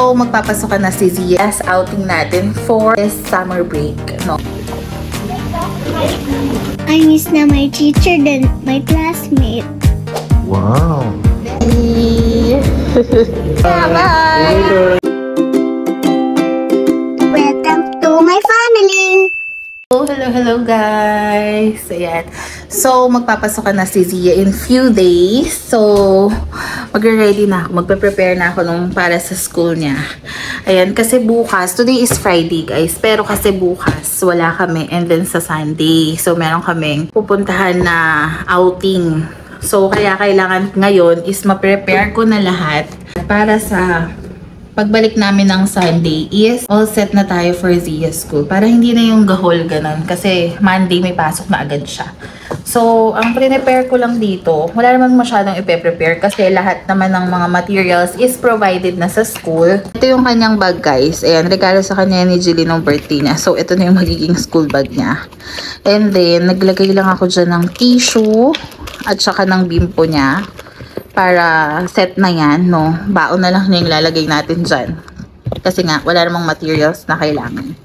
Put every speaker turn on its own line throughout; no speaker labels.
So, magpapasok na si Zia as outing natin for this summer break, no?
I miss na my teacher than my classmate.
Wow.
Bye-bye. Welcome to my family.
Oh, hello guys! Ayan. So, magpapasok na si Zia in few days. So, magre-ready na ako. Magpe-prepare na ako para sa school niya. Ayan, kasi bukas, today is Friday guys. Pero kasi bukas, wala kami. And then sa Sunday. So, meron kaming pupuntahan na outing. So, kaya kailangan ngayon is ma-prepare ko na lahat para sa pagbalik namin ng Sunday is all set na tayo for Zia's school. Para hindi na yung gahol ganun. Kasi Monday may pasok na agad siya. So, ang prepare ko lang dito, wala naman masyadong ipe-prepare kasi lahat naman ng mga materials is provided na sa school. Ito yung kanyang bag guys. Ayan, regalo sa kanya ni Jilly nung birthday niya. So, ito na yung magiging school bag niya. And then, naglagay lang ako dyan ng tissue at saka ng bimpo niya. Para set na yan, no? Baon na lang yung lalagay natin dyan. Kasi nga, wala namang materials na kailangan.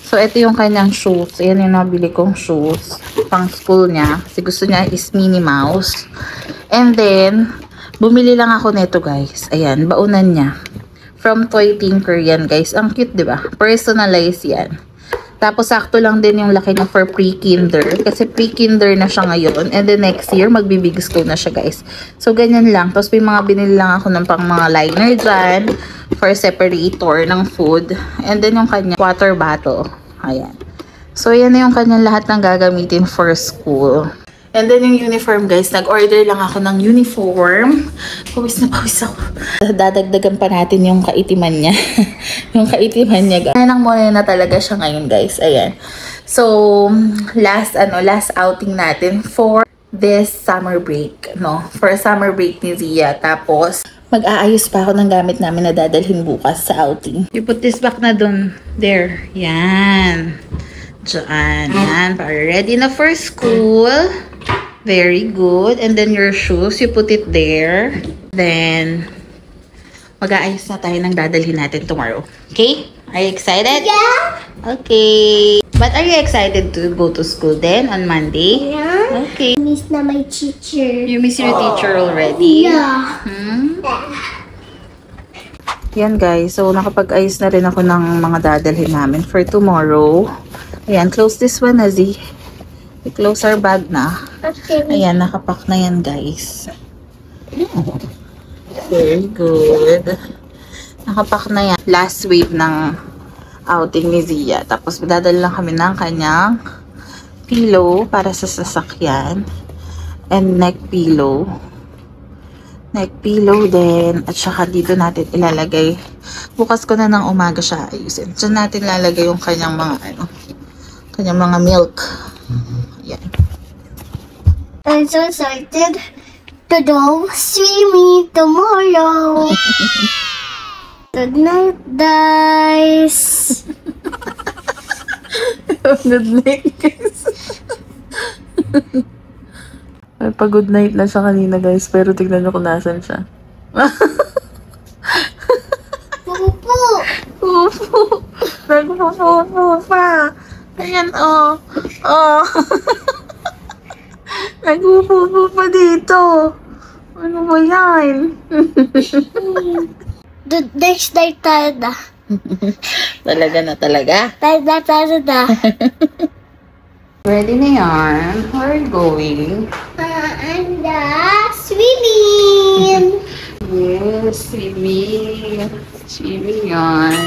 So, ito yung kanyang shoes. Ayan yung nabili kong shoes. Pang school niya. Kasi gusto niya is Minnie Mouse. And then, bumili lang ako nito guys. Ayan, baunan niya. From Toy Tinker yan guys. Ang cute, diba? Personalized yan. Tapos, sakto lang din yung laki niya for pre-kinder. Kasi pre-kinder na siya ngayon. And then, next year, magbi-big school na siya, guys. So, ganyan lang. Tapos, may mga binili lang ako ng pang mga liner dyan. For separator ng food. And then, yung kanya water bottle. Ayan. So, yan na yung kanyang lahat ng gagamitin for school. And then, yung uniform, guys. Nag-order lang ako ng uniform. Pawis na pawis ako. Dadagdagan pa natin yung kaitiman niya. Yung kaitiman niya, guys. Ayan ang muna na talaga siya ngayon, guys. Ayan. So, last outing natin for this summer break, no? For summer break ni Zia. Tapos, mag-aayos pa ako ng gamit namin na dadalhin bukas sa outing. You put this back na dun. There. Yan. Diyan. Yan. Para ready na for school. Very good. And then your shoes, you put it there. Then, mag-aayos na tayo ng dadalhin natin tomorrow. Okay? Are you excited?
Yeah.
Okay. But are you excited to go to school then on Monday?
Yeah.
Okay.
I miss na my teacher.
You miss your teacher already?
Yeah.
Yan guys. So, nakapag-ayos na rin ako ng mga dadalhin namin for tomorrow. Ayan. Close this one, Azzy. I-close our bag na.
Okay.
Ayan, nakapack na yan, guys. Very good. Nakapack na yan. Last wave ng outing ni Zia. Tapos, dadala lang kami ng kanyang pillow para sa sasakyan. And neck pillow. Neck pillow din. At saka dito natin ilalagay. Bukas ko na ng umaga siya ayusin. Diyan natin ilalagay yung kanyang mga kanyang mga milk. Yan.
I'm so excited to go swimming tomorrow. Good night, guys.
Good night, guys. Pag-good night na siya kanina, guys. Pero tignan nyo kung nasan siya.
Pupo.
Pupo. Nagpupupo pa. Ayan, oh. Oh. Nagpupupo pa dito. Ano ba yan?
Next day tayo na.
Talaga na talaga.
Tayo na.
Ready na yan. Where are you going?
And swimming.
Yes, swimming. Swimming yan.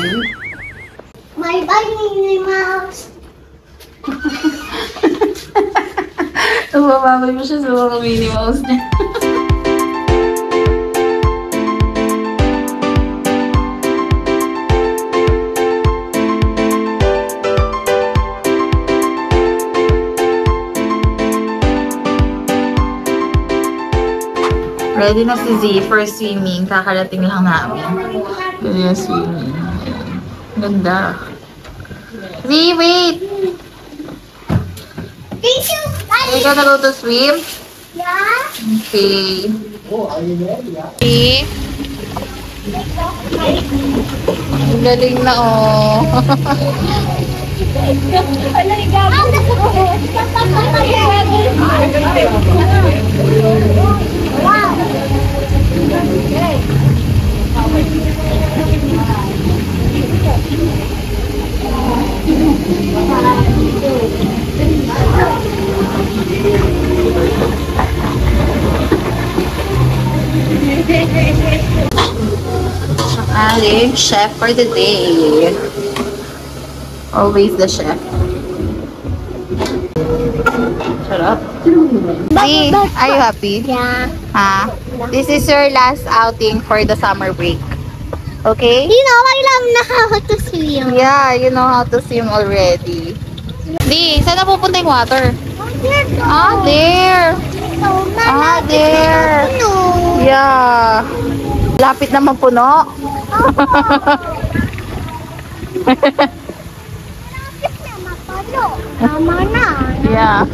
Bye-bye, Minnie Mouse.
Nabababay mo siya sa mga Minnie Mouse niya. Ready na si Z for swimming. Kakarating lang namin. Ready na swimming. Ganda. Z, wait!
Thank you,
Are you gonna go to swim?
Yeah.
Okay.
Oh, are you ready? Yeah.
Okay. Ang galing na, oh. Aling chef for the day. Always the chef. Shut up. See, are you happy?
Yeah.
This is your last outing for the summer break. Okay?
You know, I love na how to swim.
Yeah, you know how to swim already. Di, saan na pupunta yung water? There. There. Yeah. Lapit naman puno.
Tama na.
Yeah.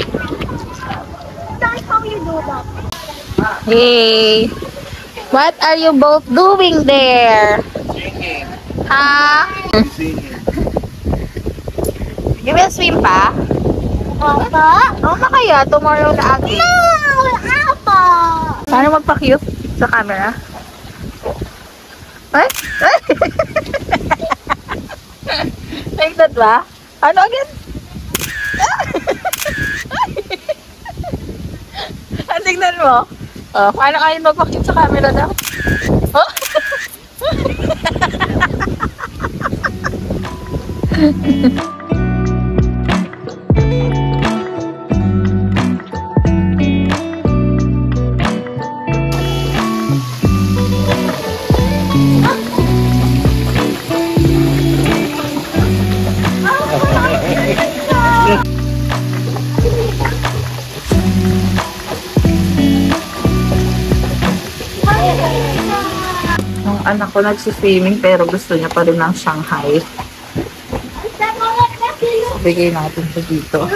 That's how you do that.
Hey. What are you both doing there? Ha? You will swim pa?
Papa?
Oo na kaya, tomorrow na again.
No, Papa.
Paano magpa-cute sa camera? Ay? Ay! Like that ba? Ano again? Tignan mo. Oh, paano kayo magpa-cute sa camera daw? Oh? Yung anak ko nagsiswimming pero gusto niya pa rin ng Shanghai. Bigay natin ito dito.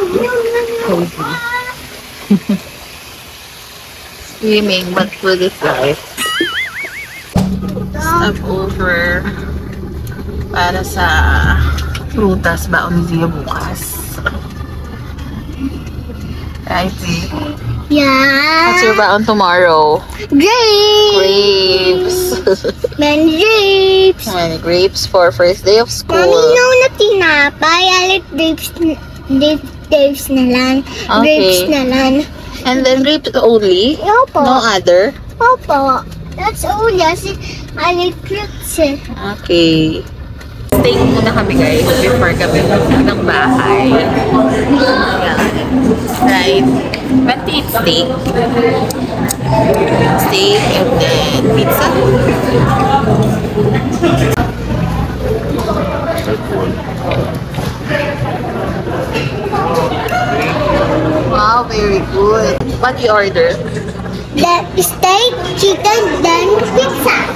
Swimming, but food is life. Stop over para sa prutas baon niya bukas. Right, see?
Yeah.
What's your baon tomorrow?
Grapes.
Grapes.
Many grapes.
Many grapes for first day of school.
Mommy, no na tinapay. I like grapes na lang.
Okay.
Grapes na lang.
And then grapes only?
Opo.
No other?
Opo. That's all. Yes, I like grapes.
Okay. Stay muna kami guys before kami ng bahay. Ayan. Right. But eat steak. Steak and then pizza. Wow, very good. What you order?
The steak, chicken, then pizza.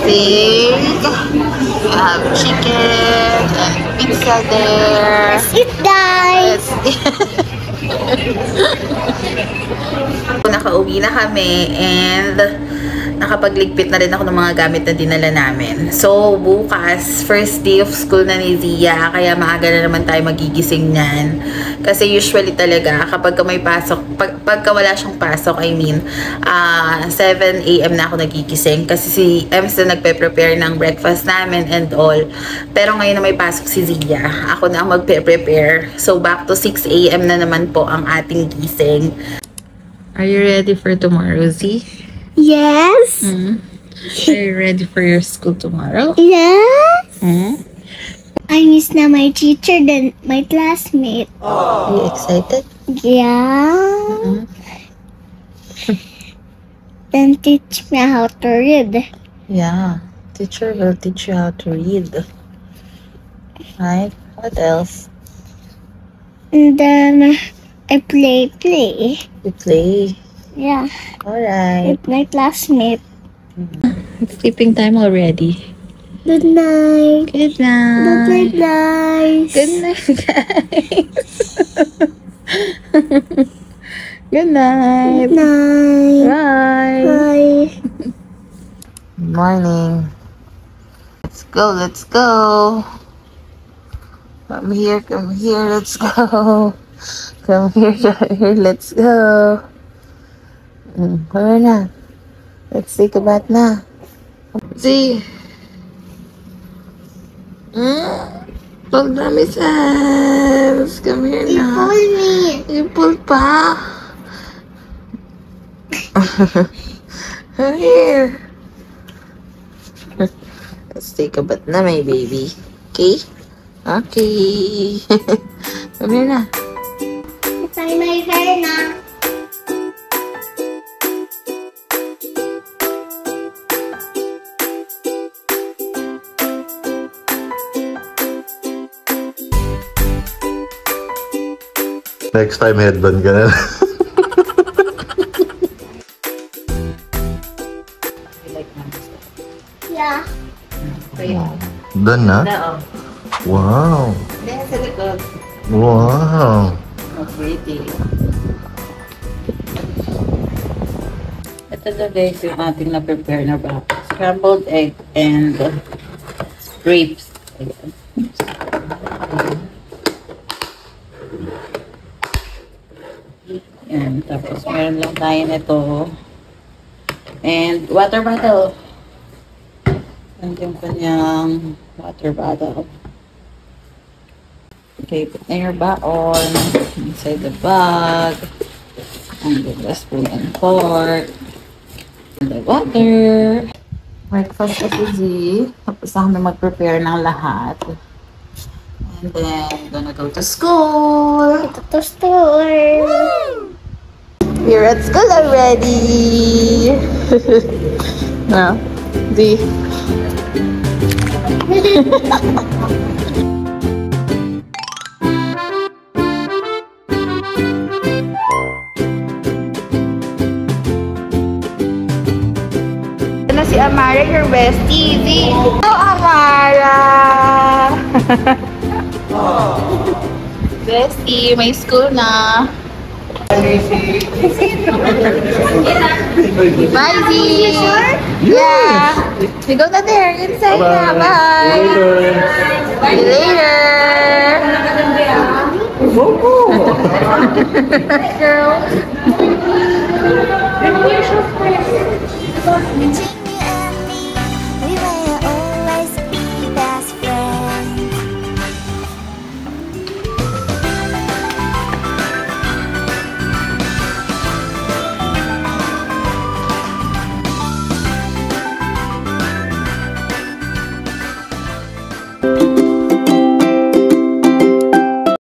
Steak. You have chicken and pizza there.
Eat, guys.
Nakauwi na kami and nakapagligpit na rin ako ng mga gamit na dinala namin. So, bukas, first day of school na ni Zia, kaya maaga na naman tayo magigising niyan. Kasi usually talaga, kapag may pasok, pagka wala siyang pasok, 7 AM na ako nagigising. Kasi si Ems na nagpe-prepare ng breakfast namin and all. Pero ngayon na may pasok si Zia, ako na ang magpe-prepare. So, back to 6 AM na naman po ang ating gising. Are you ready for tomorrow, Z?
Yes.
Are you ready for your school tomorrow?
Yes.
Hmm?
I miss na my teacher than my classmate.
Are you excited?
Yeah. Then teach me how to read.
Yeah. Teacher will teach you how to read. Right? What else?
And then I play.
You play.
Yeah.
Alright.
With my classmate.
It's sleeping time already.
Good night.
Good
Good
night.
night, guys.
Good night, guys. Good night.
Good night.
Bye.
Bye.
Good morning. go, let's go. Come here, let's go. Come here, let's go. Come na. Let's take a bath na. See? Pag dami sense. Come here na.
Pull me.
You pull pa? Come here. Let's take a bath na, my baby. Okay? Okay. Come here na.
Tie my hair na.
Next time, headband ka na.
Yeah.
Done na? Wow.
Then, sa likod.
Wow.
Oh, pretty. Ito na guys yung ating na-prepare na ba? Scrambled egg and grapes. Ayan. Ayan. Tapos meron lang tayo nito. And water bottle. And yung kanyang water bottle. Okay, put na your baon inside the bag. And then just spoon and fork. And the water. Breakfast kasi. Tapos na kami mag-prepare ng lahat. And then, gonna go to school.
Ito to store.
We're at school already. Now, di. Si Amara, your bestie. Hello, Amara! Bestie, may school na. Bye, Z! Yeah! We go na there, inside na. Bye! See you later! Girl!